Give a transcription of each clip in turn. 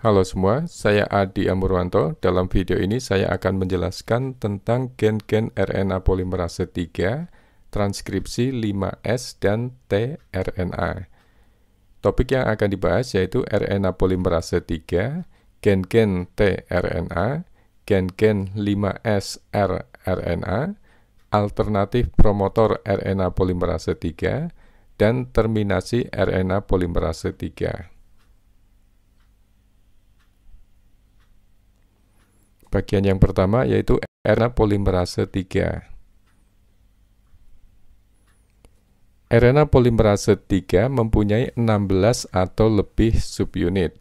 Halo semua, saya Adi Amurwanto. Dalam video ini saya akan menjelaskan tentang gen-gen RNA polimerase 3, transkripsi 5S dan tRNA. Topik yang akan dibahas yaitu RNA polimerase 3, gen-gen tRNA, gen-gen 5S rRNA, alternatif promotor RNA polimerase 3, dan terminasi RNA polimerase 3. Bagian yang pertama yaitu RNA polimerase 3. RNA polimerase 3 mempunyai 16 atau lebih subunit.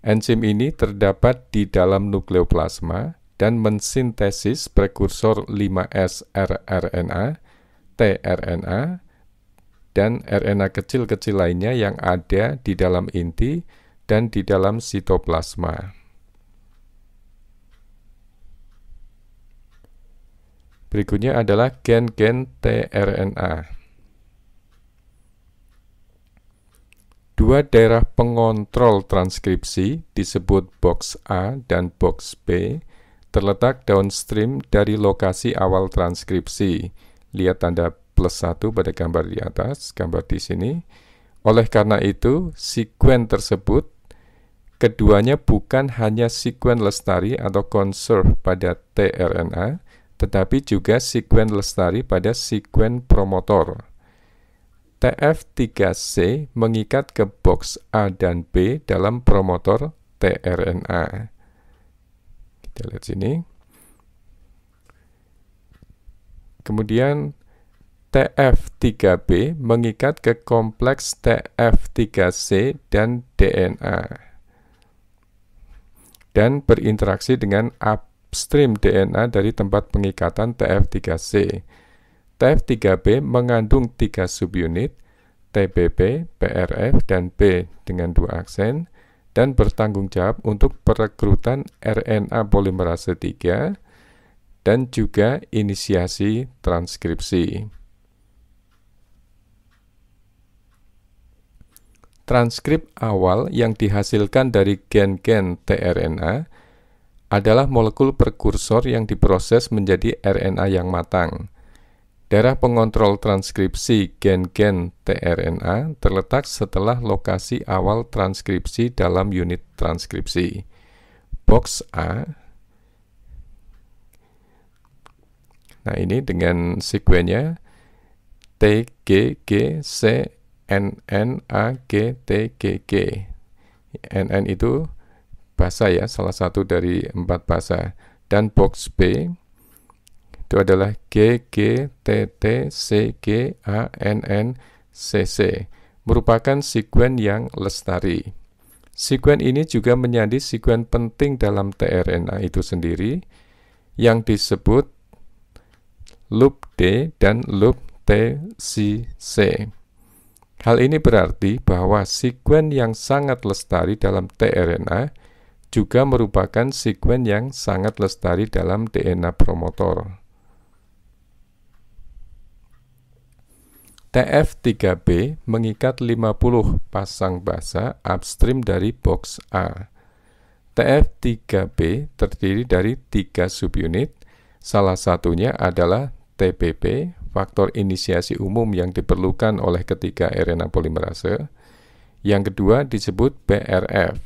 Enzim ini terdapat di dalam nukleoplasma dan mensintesis prekursor 5S rRNA, tRNA, dan RNA kecil-kecil lainnya yang ada di dalam inti dan di dalam sitoplasma. Berikutnya adalah gen-gen tRNA. Dua daerah pengontrol transkripsi disebut box A dan box B terletak downstream dari lokasi awal transkripsi. Lihat tanda +1 pada gambar di atas, gambar di sini. Oleh karena itu, sekuen tersebut keduanya bukan hanya sekuen lestari atau conserve pada tRNA, tetapi juga sekuen lestari pada sekuen promotor. TF3C mengikat ke box A dan B dalam promotor tRNA. Kita lihat sini. Kemudian TF3B mengikat ke kompleks TF3C dan DNA dan berinteraksi dengan upstream DNA dari tempat pengikatan TF3C. TF3B mengandung 3 subunit, TBB, PRF, dan B dengan 2 aksen, dan bertanggung jawab untuk perekrutan RNA polimerase 3 dan juga inisiasi transkripsi. Transkrip awal yang dihasilkan dari gen-gen tRNA adalah molekul prekursor yang diproses menjadi RNA yang matang. Daerah pengontrol transkripsi gen-gen tRNA terletak setelah lokasi awal transkripsi dalam unit transkripsi. Box A. Nah, ini dengan sekuennya T, G, G, C, N, N, A, G, T, G, G. NN itu basa ya, salah satu dari 4 basa. Dan box B itu adalah G, G, T, T, C, G, A, N, N, C, C, merupakan sekuen yang lestari. Sekuen ini juga menjadi sekuen penting dalam tRNA itu sendiri, yang disebut loop D dan loop TCC. Hal ini berarti bahwa sekuen yang sangat lestari dalam tRNA juga merupakan sekuen yang sangat lestari dalam DNA promotor. TF3B mengikat 50 pasang basa upstream dari box A. TF3B terdiri dari 3 subunit, salah satunya adalah TBB, faktor inisiasi umum yang diperlukan oleh ketiga RNA polimerase. Yang kedua disebut PRF,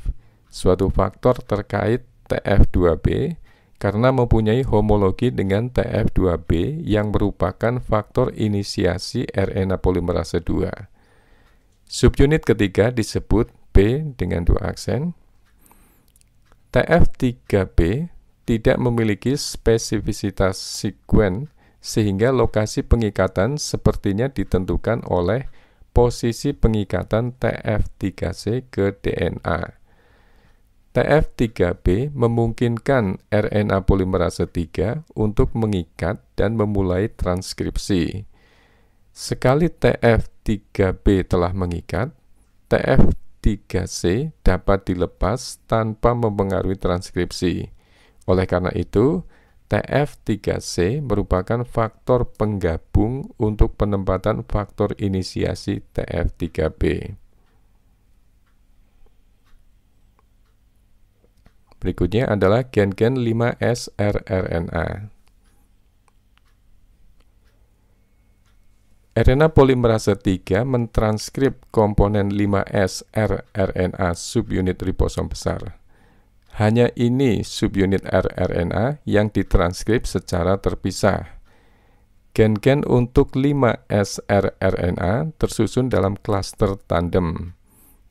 suatu faktor terkait TF2B, karena mempunyai homologi dengan TF2B yang merupakan faktor inisiasi RNA polimerase 2. Subunit ketiga disebut B dengan 2 aksen. TF3B tidak memiliki spesifisitas sekuen sehingga lokasi pengikatan sepertinya ditentukan oleh posisi pengikatan TF3C ke DNA. TF3B memungkinkan RNA polimerase 3 untuk mengikat dan memulai transkripsi. Sekali TF3B telah mengikat, TF3C dapat dilepas tanpa mempengaruhi transkripsi. Oleh karena itu, TF3C merupakan faktor penggabung untuk penempatan faktor inisiasi TF3B. Berikutnya adalah gen-gen 5S rRNA. RNA polimerase 3 mentranskrip komponen 5S rRNA subunit ribosom besar. Hanya ini subunit rRNA yang ditranskrip secara terpisah. Gen-gen untuk 5S rRNA tersusun dalam klaster tandem.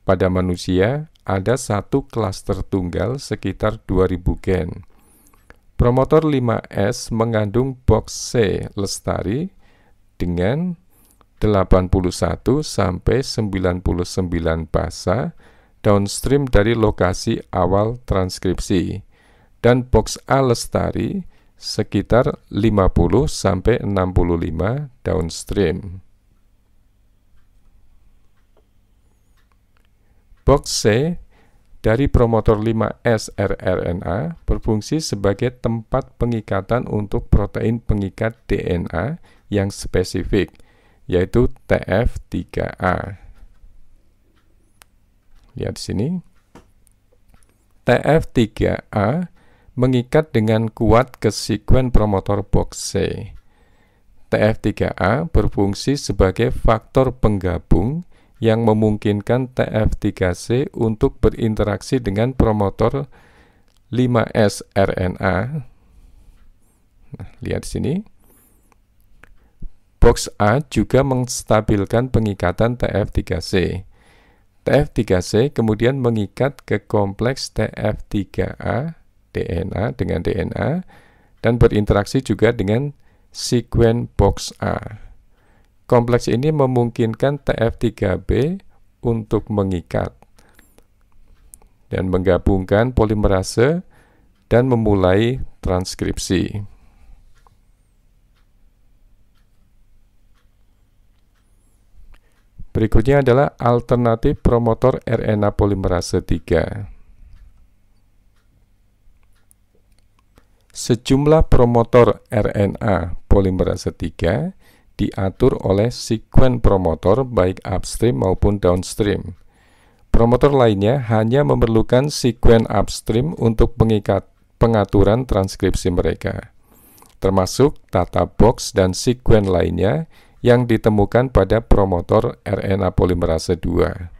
Pada manusia, ada satu klaster tunggal sekitar 2000 gen. Promotor 5S mengandung box C lestari dengan 81 sampai 99 basa downstream dari lokasi awal transkripsi, dan box A lestari sekitar 50 sampai 65 downstream. Box C dari promotor 5S rRNA berfungsi sebagai tempat pengikatan untuk protein pengikat DNA yang spesifik, yaitu TF3A. Lihat di sini. TF3A mengikat dengan kuat ke sekuen promotor box C. TF3A berfungsi sebagai faktor penggabung yang memungkinkan TF3C untuk berinteraksi dengan promotor 5S RNA. Nah, lihat di sini. Box A juga menstabilkan pengikatan TF3C. TF3C kemudian mengikat ke kompleks TF3A DNA dengan DNA dan berinteraksi juga dengan sekuen box A. Kompleks ini memungkinkan TF3B untuk mengikat dan menggabungkan polimerase dan memulai transkripsi. Berikutnya adalah alternatif promotor RNA polimerase 3. Sejumlah promotor RNA polimerase 3 diatur oleh sekuen promotor baik upstream maupun downstream. Promotor lainnya hanya memerlukan sekuen upstream untuk pengaturan transkripsi mereka, termasuk tata box dan sekuen lainnya yang ditemukan pada promotor RNA polimerase 2.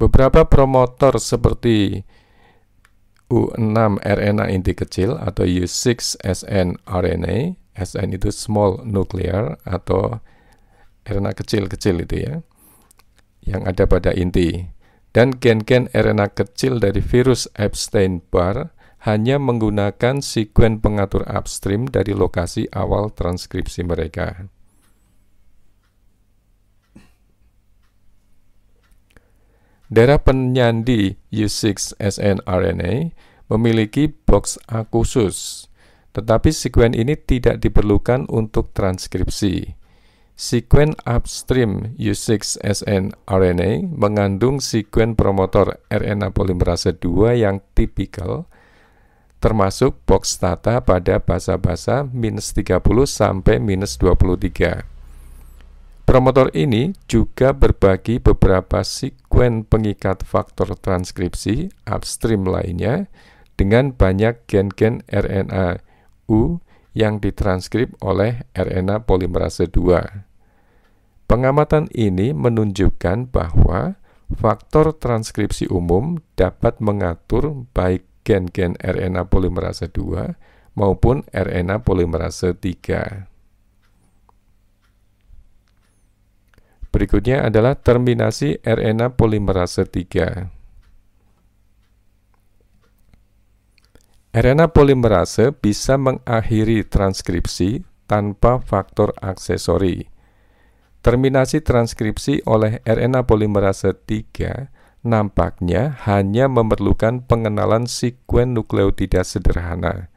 Beberapa promotor seperti U6 RNA inti kecil atau U6 snRNA, SN itu small nuclear atau RNA kecil-kecil itu ya, yang ada pada inti. Dan gen-gen RNA kecil dari virus Epstein-Barr hanya menggunakan sekuen pengatur upstream dari lokasi awal transkripsi mereka. Darah penyandi U6 snRNA memiliki box A khusus, tetapi sekuen ini tidak diperlukan untuk transkripsi. Sekuen upstream U6 snRNA mengandung sekuen promotor RNA polimerase 2 yang tipikal, termasuk box tata pada basa-basa -30 sampai -23. Promotor ini juga berbagi beberapa sekuen pengikat faktor transkripsi upstream lainnya dengan banyak gen-gen RNA U yang ditranskrip oleh RNA polimerase 2. Pengamatan ini menunjukkan bahwa faktor transkripsi umum dapat mengatur baik gen-gen RNA polimerase 2 maupun RNA polimerase 3. Berikutnya adalah terminasi RNA polimerase 3. RNA polimerase bisa mengakhiri transkripsi tanpa faktor aksesori. Terminasi transkripsi oleh RNA polimerase 3 nampaknya hanya memerlukan pengenalan sekuen nukleotida sederhana.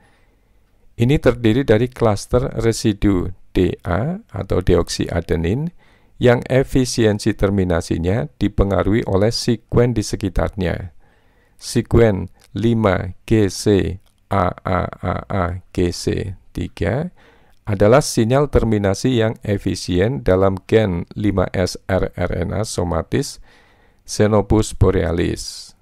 Ini terdiri dari klaster residu DA atau deoksiadenin yang efisiensi terminasinya dipengaruhi oleh sekuen di sekitarnya. Sekuen 5GC AAAA GC3 adalah sinyal terminasi yang efisien dalam gen 5S rRNA somatis Xenopus borealis.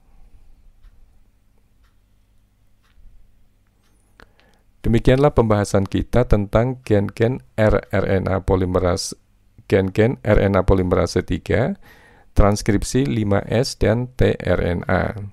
Demikianlah pembahasan kita tentang gen-gen rRNA polimerase, gen-gen RNA polimerase 3, transkripsi 5S dan tRNA.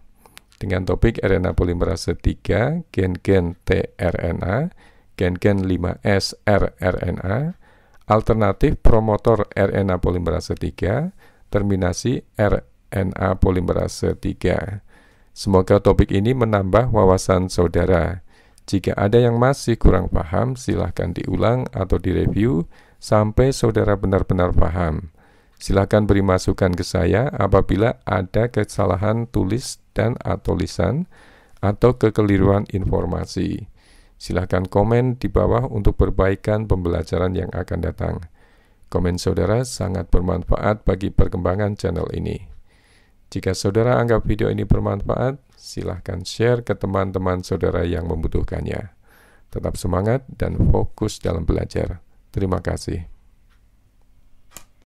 Dengan topik RNA polimerase 3, gen-gen tRNA, gen-gen 5S rRNA, alternatif promotor RNA polimerase 3, terminasi RNA polimerase 3. Semoga topik ini menambah wawasan saudara. Jika ada yang masih kurang paham, silahkan diulang atau direview sampai saudara benar-benar paham. Silahkan beri masukan ke saya apabila ada kesalahan tulis dan atau lisan atau kekeliruan informasi. Silahkan komen di bawah untuk perbaikan pembelajaran yang akan datang. Komen saudara sangat bermanfaat bagi perkembangan channel ini. Jika saudara anggap video ini bermanfaat, silahkan share ke teman-teman saudara yang membutuhkannya. Tetap semangat dan fokus dalam belajar. Terima kasih.